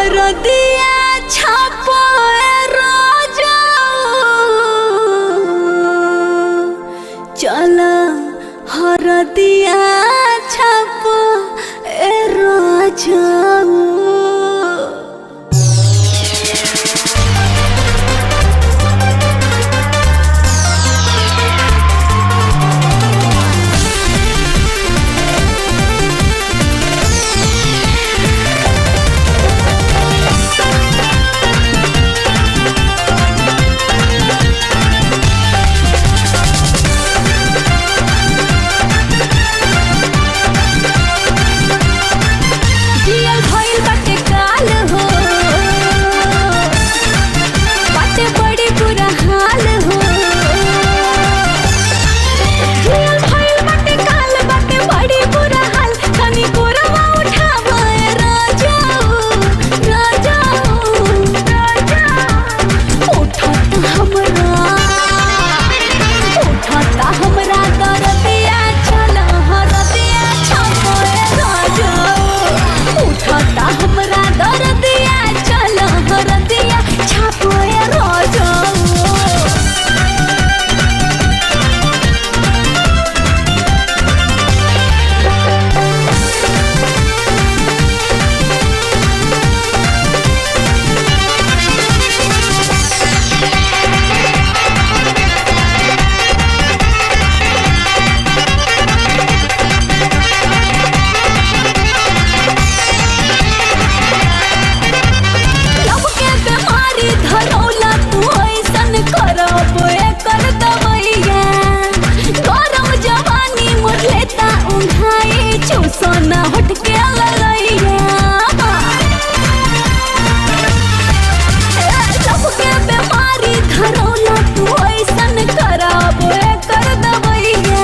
हरदिया छापो रोजा चल हरदिया छापो रोजा। सोना हट के सबके बीमारी धरौला तू ऐसन खराब कर दबैया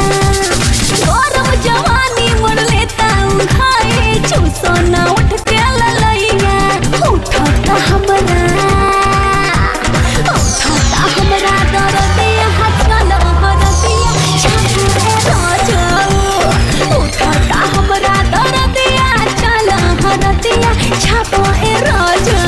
गरम जवानी मोर लेता उठाए छू सोना उठ के ललैया उठता हमरा दर्दिया हसल हरदिया छापे राजा उठता हमरा दर्दिया चल हरदिया छापे राजा।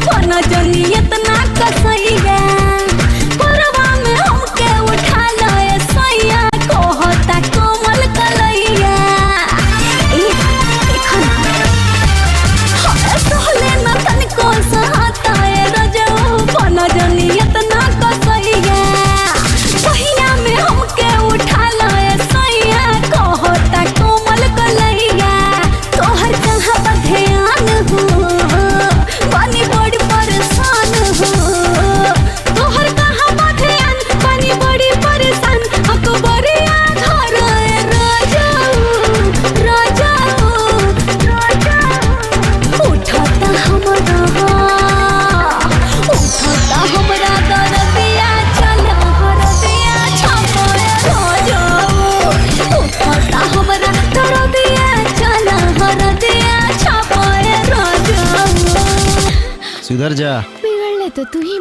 इतना कसैया कोरवा में हमके उठा लए सैया कहता कोमल कलैया सहले न तनिको सहता रजो पन जनी इतना कसैया पहिया में हमके उठा लए सैया कहता कोमल कलैया तोहर कहाँ पर ध्यान हो बनी बड़ी परेशान हो तोहर कहाँ बधियान बनी बड़ी परेशान अकबरिया घर राजा राजा राजा उठता हमरा दर्दिया चल हरदिया छापे राजा उठता हमरा दर्दिया चल हरदिया छापे राजा। सुधर जा। बिगड़ले तो तू ही